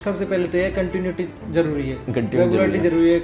सबसे पहले तो ये कंटिन्यूटी जरूरी है, Continuity रेगुलरिटी जरूरी है,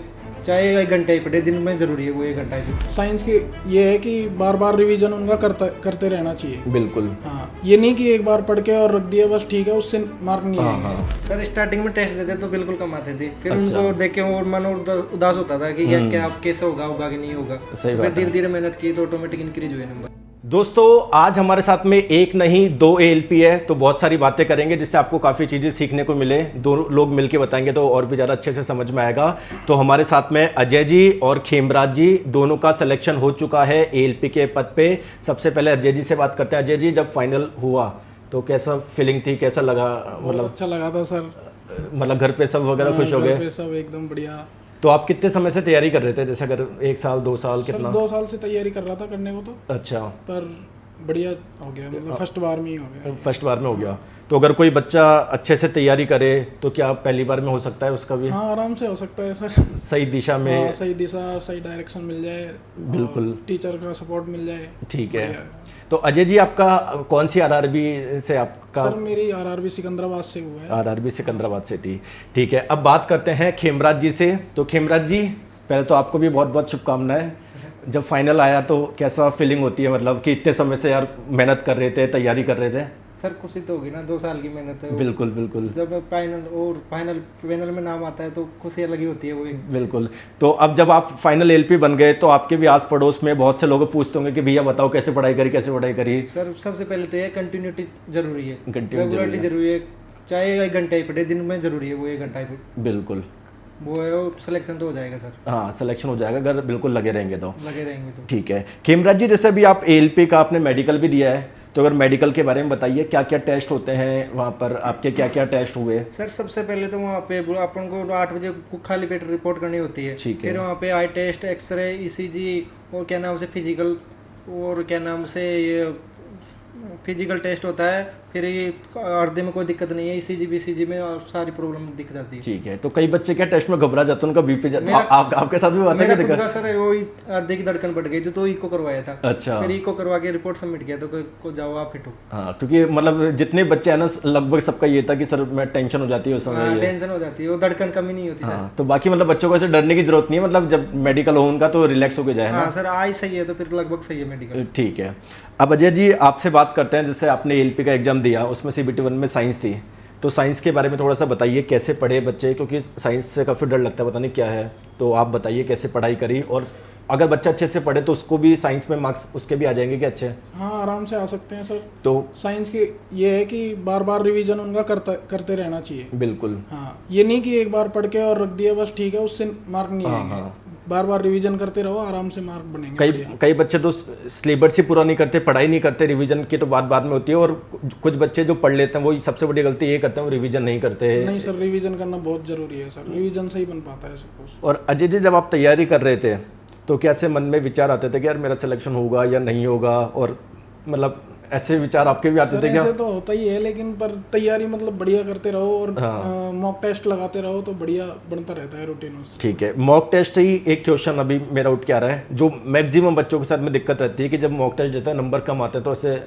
चाहे 1 घंटा ही पढ़े दिन में जरूरी है वो 1 घंटा ही। साइंस की ये है कि बार बार रिवीजन उनका करते रहना चाहिए। बिल्कुल। हाँ, ये नहीं कि एक बार पढ़ के और रख दिया बस ठीक है, उससे मार्क नहीं आएंगे। सर स्टार्टिंग में टेस्ट देते तो बिल्कुल कम आते थे, फिर अच्छा। उनको देख के और मन और उदास होता था कि क्या क्या कैसे होगा कि नहीं होगा। सही फिर बात है। धीरे धीरे मेहनत की तो ऑटोमेटिक इंक्रीज हुए नंबर। दोस्तों आज हमारे साथ में एक नहीं 2 ALP है, तो बहुत सारी बातें करेंगे जिससे आपको काफ़ी चीज़ें सीखने को मिले। 2 लोग मिलके बताएंगे तो और भी ज़्यादा अच्छे से समझ में आएगा। तो हमारे साथ में अजय जी और खेमराज जी, दोनों का सिलेक्शन हो चुका है ALP के पद पे। सबसे पहले अजय जी से बात करते हैं। अजय जी, जब फाइनल हुआ तो कैसा फीलिंग थी, कैसा लगा? मतलब अच्छा लगा था सर। मतलब घर पे सब वगैरह खुश हो घर गए? पे सब एकदम बढ़िया। तो आप कितने समय से तैयारी कर रहे थे? जैसे अगर 1 साल 2 साल सर कितना? 2 साल से तैयारी कर रहा था करने को तो, अच्छा, पर बढ़िया हो गया, मतलब फर्स्ट बार में ही हो गया। फर्स्ट बार में हो गया। तो अगर कोई बच्चा अच्छे से तैयारी करे तो क्या पहली बार में हो सकता है उसका भी? हाँ, आराम से हो सकता है सर। सही दिशा में? हाँ, सही दिशा सही डायरेक्शन मिल जाए, बिल्कुल, टीचर का सपोर्ट मिल जाए। ठीक है। बढ़िया। तो अजय जी, आपका कौन सी RRB से आपका? सर मेरी RRB सिकंदराबाद से हुआ है। RRB सिकंदराबाद से थी, ठीक है। अब बात करते हैं खेमराज जी से। तो खेमराज जी, पहले तो आपको भी बहुत बहुत शुभकामनाएं। जब फाइनल आया तो कैसा फीलिंग होती है, मतलब कि इतने समय से यार मेहनत कर रहे थे, तैयारी कर रहे थे? सर खुशी तो होगी ना, 2 साल की मेहनत है। बिल्कुल बिल्कुल। जब फाइनल पैनल में नाम आता है तो खुशी अलग ही होती है वो एक। बिल्कुल। तो अब जब आप फाइनल ALP बन गए तो आपके भी आस पड़ोस में बहुत से लोग पूछते होंगे कि भैया बताओ कैसे पढ़ाई करी, कैसे पढ़ाई करी? सर सबसे पहले तो ये कंटिन्यूटी जरूरी है, Continuity रेगुलरिटी जरूरी है, चाहे 1 घंटा ही पढ़े दिन में जरूरी है वो 1 घंटा ही। बिल्कुल। वो है वो सिलेक्शन तो हो जाएगा सर। हाँ, सिलेक्शन हो जाएगा अगर बिल्कुल लगे रहेंगे तो। लगे रहेंगे तो ठीक है। खेमराज जी, जैसे अभी आप ALP का आपने मेडिकल भी दिया है, तो अगर मेडिकल के बारे में बताइए, क्या क्या टेस्ट होते हैं वहाँ पर, आपके क्या क्या टेस्ट हुए? सर सबसे पहले तो वहाँ पे अपन को 8 बजे खाली पेट रिपोर्ट करनी होती है। ठीक है। फिर वहाँ पे आई टेस्ट, एक्सरे, ECG और क्या नाम से फिजिकल, और क्या नाम से ये फिजिकल टेस्ट होता है। फिर ये हृदय में कोई दिक्कत नहीं है, ECG BCG में और सारी प्रॉब्लम दिख जाती है। ठीक है। तो कई बच्चे क्या टेस्ट में घबरा जाते हैं, उनका BP जाता है। आपके साथ भी बात मेरा है? खुद का सर वो हृदय की धड़कन बढ़ गई थी तो इको करवाया था। अच्छा। फिर इको करवा के रिपोर्ट सबमिट किया तो को जाओ आप फिट हो। हाँ, क्योंकि मतलब जितने बच्चे हैं ना, लगभग सबका ये था कि सर मैं टेंशन हो जाती है उस समय ये। टेंशन हो जाती है, वो धड़कन कमी नहीं होती सर। हाँ, तो बाकी मतलब बच्चों को ऐसे डरने की जरूरत नहीं है, मतलब जब मेडिकल हो उनका तो रिलैक्स होके जाए ना। हाँ सर, आई सही है तो फिर लगभग सही है मेडिकल। ठीक है। अब अजय जी, आपसे बात करते हैं। जैसे आपने ALP का एग्जाम दिया, उसमें CBT 1 में साइंस थी, तो साइंस के बारे में थोड़ा सा बताइए, कैसे पढ़े बच्चे? क्योंकि साइंस से काफ़ी डर लगता है, पता नहीं क्या है। तो आप बताइए कैसे पढ़ाई करी, और अगर बच्चा अच्छे से पढ़े तो उसको भी साइंस में मार्क्स उसके भी आ जाएंगे क्या अच्छे? हाँ, आराम से आ सकते हैं सर। तो साइंस की ये है कि बार बार रिवीजन उनका करते रहना चाहिए। बिल्कुल। हाँ, ये नहीं कि एक बार पढ़ के और रख दिया बस ठीक है, उससे मार्क नहीं आएंगे। बार बार रिवीजन करते रहो, आराम से मार्क बनेंगे। कई बच्चे तो सिलेबस ही पूरा नहीं करते, पढ़ाई नहीं करते, रिवीजन की तो बाद में होती है। और कुछ बच्चे जो पढ़ लेते हैं वो सबसे बड़ी गलती ये करते हैं, वो रिवीजन नहीं करते। नहीं सर, रिवीजन करना बहुत जरूरी है सर, रिवीजन से ही बन पाता है सब कुछ। और अजय जी, जब आप तैयारी कर रहे थे तो कैसे मन में विचार आते थे कि यार मेरा सिलेक्शन होगा या नहीं होगा, और मतलब ऐसे विचार आपके भी आते थे क्या? ऐसे तो होता ही है, लेकिन पर तैयारी मतलब बढ़िया करते रहो और मॉक टेस्ट लगाते रहो तो बढ़िया बनता रहता है रूटीन उससे। ठीक है। मॉक टेस्ट से ही एक क्वेश्चन अभी मेरा उठ के आ रहा है, जो मैक्सिमम बच्चों के साथ में दिक्कत रहती है कि जब मॉक टेस्ट देता है नंबर कम आते हैं तो ऐसे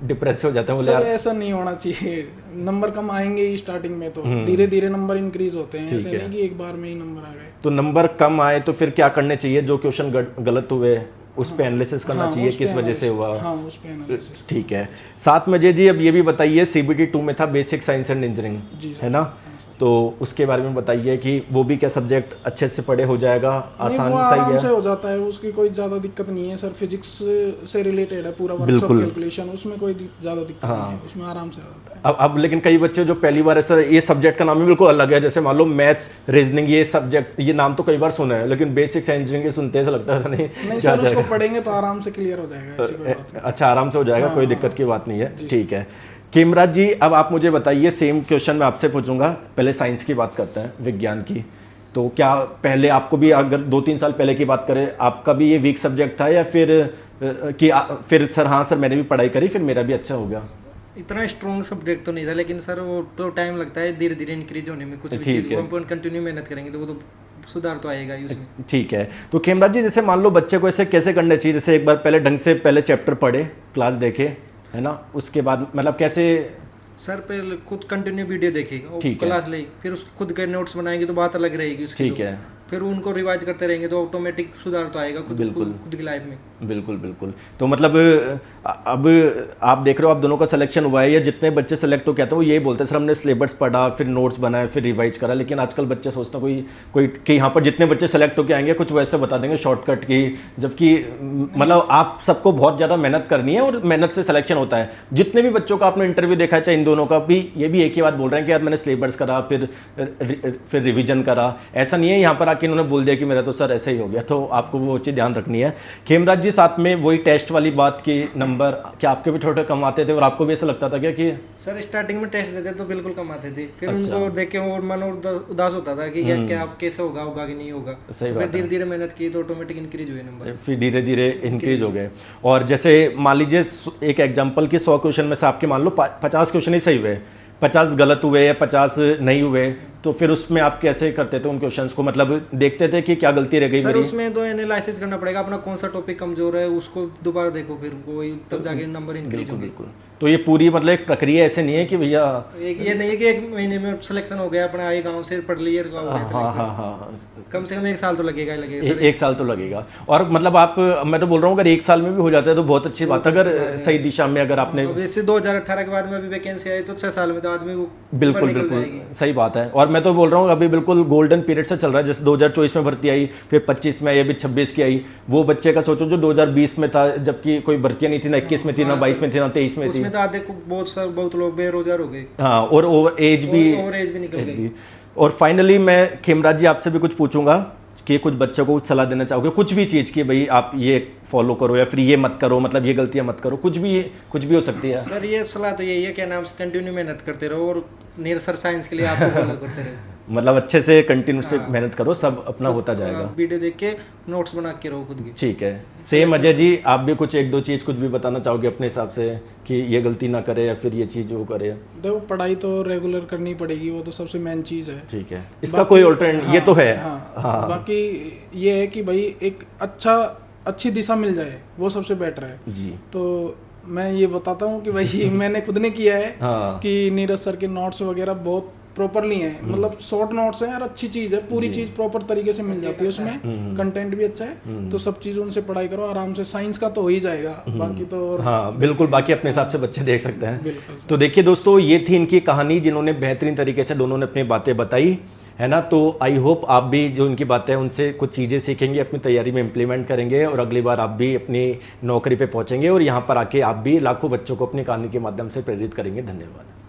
डिप्रेस हो जाते हैं, बोले सर यार। ऐसा नहीं होना चाहिए, नंबर कम आएंगे ही स्टार्टिंग में, तो धीरे धीरे नंबर इंक्रीज होते हैं। ऐसे नहीं कि एक बार में ही नंबर आ गए। तो नंबर कम आए तो फिर क्या करने चाहिए? जो क्वेश्चन गलत हुए उस पे एनालिसिस करना चाहिए, किस वजह से हुआ। हाँ, उस पे एनालिसिस। ठीक है। साथ में जी अब ये भी बताइए, CBT 2 में था बेसिक साइंस एंड इंजीनियरिंग, है ना? तो उसके बारे में बताइए कि वो भी क्या सब्जेक्ट अच्छे से पढ़े हो जाएगा, आसान सही है? आराम से हो जाता है, उसकी कोई ज़्यादा दिक्कत नहीं है सर। फिजिक्स से रिलेटेड है पूरा, वर्क्स ऑफ कैलकुलेशन, उसमें कोई ज़्यादा दिक्कत नहीं है, उसमें आराम से हो जाता है। अब लेकिन कई बच्चे जो पहली बार सर, ये सब्जेक्ट का नाम ही बिल्कुल अलग है, जैसे मान लो मैथ्स, रीजनिंग, ये सब्जेक्ट, ये नाम तो कई बार सुना है, लेकिन बेसिक साइंस इंजीनियरिंग सुनते ऐसा लगता था नहीं सर, उसको पढ़ेंगे तो आराम से क्लियर हो जाएगा, ऐसी कोई बात नहीं। अच्छा, आराम से हो जाएगा, कोई दिक्कत की बात नहीं है। ठीक है। खेमराज जी, अब आप मुझे बताइए, सेम क्वेश्चन मैं आपसे पूछूंगा। पहले साइंस की बात करते हैं, विज्ञान की। तो क्या पहले आपको भी, अगर 2-3 साल पहले की बात करें, आपका भी ये वीक सब्जेक्ट था, या फिर फिर सर हाँ सर मैंने भी पढ़ाई करी फिर मेरा भी अच्छा हो गया? इतना स्ट्रॉन्ग सब्जेक्ट तो नहीं था, लेकिन सर वो तो टाइम लगता है धीरे धीरे इंक्रीज होने में। कुछ भी चीज़ हम कंटिन्यू मेहनत करेंगे तो वो तो सुधार तो आएगा ही उसमें। ठीक है। तो खेमराज जी, जैसे मान लो बच्चे को ऐसे कैसे करना चाहिए, जैसे एक बार पहले ढंग से पहले चैप्टर पढ़े, क्लास देखे, है ना, उसके बाद मतलब कैसे सर पहले खुद कंटिन्यू वीडियो देखेगा, ठीक है। क्लास ले, फिर उसके खुद के नोट्स बनाएंगे तो बात अलग रहेगी उसकी। ठीक तो है। फिर उनको रिवाइज करते रहेंगे तो ऑटोमेटिक सुधार तो आएगा खुद खुद की लाइफ में। बिल्कुल बिल्कुल। तो मतलब अब आप देख रहे हो आप दोनों का सिलेक्शन हुआ है, या जितने बच्चे सेलेक्ट हो कहते हैं वो यही बोलते हैं सर हमने सिलेबस पढ़ा, फिर नोट्स बनाए, फिर रिवाइज करा। लेकिन आजकल बच्चे सोचते हैं कोई कि यहाँ पर जितने बच्चे सेलेक्ट होकर आएंगे कुछ वैसे बता देंगे शॉर्टकट की, जबकि मतलब आप सबको बहुत ज़्यादा मेहनत करनी है और मेहनत से सिलेक्शन होता है। जितने भी बच्चों का आपने इंटरव्यू देखा है, चाहे इन दोनों का भी, ये भी एक ही बात बोल रहे हैं कि यार मैंने सिलेबस करा, फिर रिविजन करा। ऐसा नहीं है यहाँ पर आके इन्होंने बोल दिया कि मेरा तो सर ऐसे ही हो गया। तो आपको वो चीज़ ध्यान रखनी है। खेमराज जी, साथ में वही टेस्ट वाली बात की नंबर क्या आपके भी थोड़े कम आते थे और आपको भी ऐसा लगता था क्या कि सर स्टार्टिंग में टेस्ट देते तो बिल्कुल कम आते थे, फिर उनको देख के और मन और उदास होता था कि क्या आप कैसे होगा कि नहीं होगा। सही फिर धीरे धीरे मेहनत की तो ऑटोमेटिक इंक्रीज हुए नंबर, फिर धीरे धीरे इंक्रीज हो गए। और जैसे मान लीजिए एक एग्जांपल की 100 क्वेश्चन में से आपके मान लो 50 क्वेश्चन ही सही हुए, 50 गलत हुए या 50 नहीं हुए, तो फिर उसमें आप कैसे करते थे उन क्वेश्चंस को? मतलब देखते थे कि क्या गलती रह गई सर मेरी? उसमें तो एनालिसिस करना पड़ेगा अपना कौन सा टॉपिक कमजोर है, उसको दोबारा देखो, फिर वही तब जाके नंबर इंक्रीज होंगे। बिल्कुल। तो ये पूरी मतलब एक प्रक्रिया ऐसे नहीं है कि भैया ये नहीं है कि 1 महीने में सिलेक्शन हो गया, अपना आए गाँव से पढ़ लिए, हाँ, कम से कम 1 साल तो लगेगा सर। 1 साल तो लगेगा। और मतलब आप, मैं तो बोल रहा हूँ अगर 1 साल में भी हो जाता है तो बहुत अच्छी बात है, अगर सही दिशा में अगर आपने। वैसे 2018 के बाद में अभी वैकेंसी आई तो 6 साल में तो आदमी को बिल्कुल सही बात है। और मैं तो बोल रहा हूँ अभी बिल्कुल गोल्डन पीरियड से चल रहा है। जैसे 2024 में भर्ती आई, फिर 25 में आई, अभी 26 की आई। वो बच्चे का सोचो जो 2020 में था, जबकि कोई भर्तियां नहीं थी, ना 21 में थी, ना 22 में थी, ना 23 में थी। उसमें तो आधे बहुत लोग बेरोजगार हो गए। हाँ, और ओवर एज भी निकल गई। और फाइनली मैं खेमराज जी आपसे भी कुछ पूछूंगा कि कुछ बच्चों को सलाह देना चाहोगे कुछ भी चीज़ की, भाई आप ये फॉलो करो या फिर ये मत करो, मतलब ये गलतियां मत करो, कुछ भी हो सकती है। सर ये सलाह तो यही है, क्या नाम से कंटिन्यू मेहनत करते रहो और निरसर साइंस के लिए आपको फॉलो करते रहो। मतलब अच्छे से कंटिन्यू से मेहनत करो, सब अपना होता जाएगा। वीडियो देख के नोट्स बना के रहो खुद की। ठीक है। सेम अजय जी, आप भी कुछ 1-2 चीज़ कुछ भी बताना चाहोगे अपने हिसाब से कि ये गलती ना करे या फिर ये चीज़ वो करे? देखो पढ़ाई तो रेगुलर करनी पड़ेगी, वो तो सबसे मेन चीज़ है। ठीक है, इसका कोई ऑल्टरनेट ये तो है। हाँ। बाकी ये है कि भाई एक अच्छी दिशा मिल जाए, वो सबसे बेटर है जी। तो मैं ये बताता हूँ कि भाई मैंने खुद ने किया है कि नीरज सर के नोट्स वगैरह बहुत प्रॉपरली हैं, मतलब शॉर्ट नोट्स हैं और अच्छी चीज़ है, पूरी चीज़ प्रॉपर तरीके से मिल जाती है उसमें, कंटेंट भी अच्छा है, तो सब चीज़ उनसे पढ़ाई करो आराम से। साइंस का तो हो ही जाएगा, बाकी तो और हाँ बिल्कुल, बाकी अपने हिसाब से बच्चे देख सकते हैं। तो देखिए दोस्तों, ये थी इनकी कहानी, जिन्होंने बेहतरीन तरीके से दोनों ने अपनी बातें बताई, है ना। तो आई होप आप भी जो इनकी बातें हैं उनसे कुछ चीज़ें सीखेंगे, अपनी तैयारी में इम्प्लीमेंट करेंगे और अगली बार आप भी अपनी नौकरी पे पहुंचेंगे और यहाँ पर आके आप भी लाखों बच्चों को अपनी कहानी के माध्यम से प्रेरित करेंगे। धन्यवाद।